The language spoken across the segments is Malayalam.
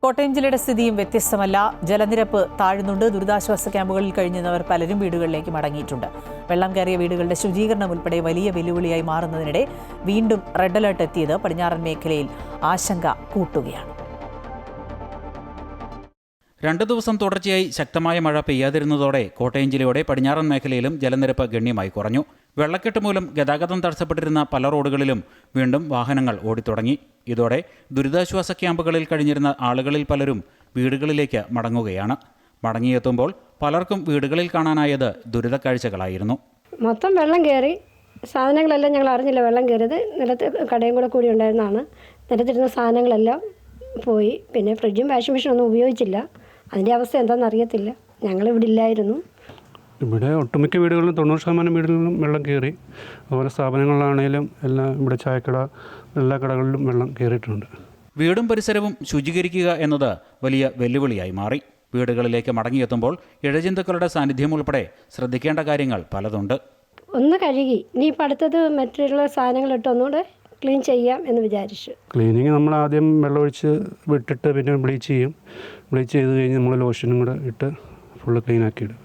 കോട്ടയം ജില്ലയുടെ സ്ഥിതിയും വ്യത്യസ്തമല്ല. ജലനിരപ്പ് താഴുന്നുണ്ട്. ദുരിതാശ്വാസ ക്യാമ്പുകളിൽ കഴിയുന്നവർ പലരും വീടുകളിലേക്ക് മടങ്ങിയിട്ടുണ്ട്. വെള്ളം കയറിയ വീടുകളുടെ ശുചീകരണം ഉൾപ്പെടെ വലിയ വെല്ലുവിളിയായി മാറുന്നതിനിടെ വീണ്ടും റെഡ് അലർട്ട് എത്തിയത് പടിഞ്ഞാറൻ മേഖലയിൽ ആശങ്ക കൂട്ടുകയാണ്. 2 ദിവസം തുടർച്ചയായി ശക്തമായ മഴ പെയ്യാതിരുന്നതോടെ കോട്ടയം ജില്ലയുടെ പടിഞ്ഞാറൻ മേഖലയിലും ജലനിരപ്പ് ഗണ്യമായി കുറഞ്ഞു. വെള്ളക്കെട്ട് മൂലം ഗതാഗതം തടസ്സപ്പെട്ടിരുന്ന പല റോഡുകളിലും വീണ്ടും വാഹനങ്ങൾ ഓടിത്തുടങ്ങി. ഇതോടെ ദുരിതാശ്വാസ ക്യാമ്പുകളിൽ കഴിഞ്ഞിരുന്ന ആളുകളിൽ പലരും വീടുകളിലേക്ക് മടങ്ങുകയാണ്. മടങ്ങിയെത്തുമ്പോൾ പലർക്കും വീടുകളിൽ കാണാനായത് ദുരിതക്കാഴ്ചകളായിരുന്നു. മൊത്തം വെള്ളം കയറി. സാധനങ്ങളെല്ലാം ഞങ്ങൾ അറിഞ്ഞില്ല വെള്ളം കയറിയത്. നിലത്ത് കടയും കൂടി ഉണ്ടായിരുന്നതാണ്. നിലത്തിരുന്ന സാധനങ്ങളെല്ലാം പോയി. പിന്നെ ഫ്രിഡ്ജും വാഷിംഗ് മെഷീനും ഒന്നും ഉപയോഗിച്ചില്ല. അതിൻ്റെ അവസ്ഥ എന്താണെന്ന് അറിയത്തില്ല. ഞങ്ങളിവിടെ ഇല്ലായിരുന്നു. ഇവിടെ ഒട്ടുമിക്ക വീടുകളിലും 90% വീടുകളിലും വെള്ളം കയറി. അതുപോലെ സ്ഥാപനങ്ങളിലാണെങ്കിലും എല്ലാം ഇവിടെ ചായക്കട എല്ലാ കടകളിലും വെള്ളം കയറിയിട്ടുണ്ട്. വീടും പരിസരവും ശുചീകരിക്കുക എന്നത് വലിയ വെല്ലുവിളിയായി മാറി. വീടുകളിലേക്ക് മടങ്ങിയെത്തുമ്പോൾ ഇഴജന്തുക്കളുടെ സാന്നിധ്യം ഉൾപ്പെടെ ശ്രദ്ധിക്കേണ്ട കാര്യങ്ങൾ പലതുണ്ട്. ഒന്ന് കഴുകി ഇനിയിപ്പോൾ അടുത്തത് മറ്റുള്ള സാധനങ്ങളിട്ട് ഒന്നുകൂടെ ക്ലീൻ ചെയ്യാം എന്ന് വിചാരിച്ചു. ക്ലീനിങ് നമ്മൾ ആദ്യം വെള്ളമൊഴിച്ച് വിട്ടിട്ട് പിന്നെ ബ്ലീച്ച് ചെയ്യും. ബ്ലീച്ച് ചെയ്ത് കഴിഞ്ഞ് നമ്മൾ ലോഷനും കൂടെ ഇട്ട് ഫുള്ള് ക്ലീൻ ആക്കിയിടും.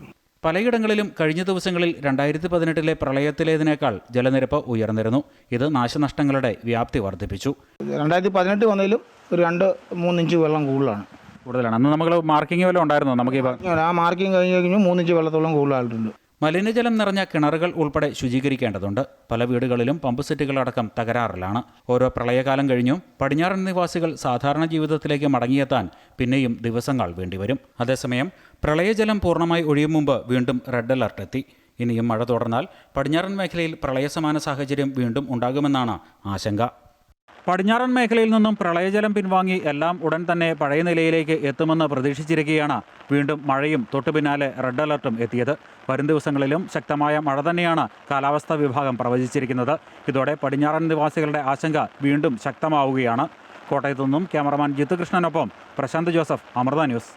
പലയിടങ്ങളിലും കഴിഞ്ഞ ദിവസങ്ങളിൽ 2018 പ്രളയത്തിലേതിനേക്കാൾ ജലനിരപ്പ് ഉയർന്നിരുന്നു. ഇത് നാശനഷ്ടങ്ങളുടെ വ്യാപ്തി വർദ്ധിപ്പിച്ചു. 2018 വന്നതിലും ഒരു 2-3 ഇഞ്ച് വെള്ളം കൂടുതലാണ്. അന്ന് നമ്മൾ മാർക്കിംഗ് വല്ലതും ഉണ്ടായിരുന്നു. നമുക്ക് ആ മാർക്കിംഗ് കഴിഞ്ഞ് 3 ഇഞ്ച് വെള്ളത്തോളം കൂടുതലായിട്ടുണ്ട്. മലിനജലം നിറഞ്ഞ കിണറുകൾ ഉൾപ്പെടെ ശുചീകരിക്കേണ്ടതുണ്ട്. പല വീടുകളിലും പമ്പ് സെറ്റുകളടക്കം തകരാറിലാണ്. ഓരോ പ്രളയകാലം കഴിഞ്ഞും പടിഞ്ഞാറൻ നിവാസികൾ സാധാരണ ജീവിതത്തിലേക്ക് മടങ്ങിയെത്താൻ പിന്നെയും ദിവസങ്ങൾ വേണ്ടിവരും. അതേസമയം പ്രളയജലം പൂർണ്ണമായി ഒഴിയും മുമ്പ് വീണ്ടും റെഡ് അലർട്ട് എത്തി. ഇനിയും മഴ തുടർന്നാൽ പടിഞ്ഞാറൻ മേഖലയിൽ പ്രളയസമാന സാഹചര്യം വീണ്ടും ഉണ്ടാകുമെന്നാണ് ആശങ്ക. പടിഞ്ഞാറൻ മേഖലയിൽ നിന്നും പ്രളയജലം പിൻവാങ്ങി എല്ലാം ഉടൻ തന്നെ പഴയ നിലയിലേക്ക് എത്തുമെന്ന് പ്രതീക്ഷിച്ചിരിക്കുകയാണ് വീണ്ടും മഴയും തൊട്ടു പിന്നാലെ റെഡ് അലർട്ടും എത്തിയത്. വരും ദിവസങ്ങളിലും ശക്തമായ മഴ തന്നെയാണ് കാലാവസ്ഥാ വിഭാഗം പ്രവചിച്ചിരിക്കുന്നത്. ഇതോടെ പടിഞ്ഞാറൻ നിവാസികളുടെ ആശങ്ക വീണ്ടും ശക്തമാവുകയാണ്. കോട്ടയത്തു നിന്നും ക്യാമറമാൻ ജിത്തു കൃഷ്ണനൊപ്പം പ്രശാന്ത് ജോസഫ്, അമൃത ന്യൂസ്.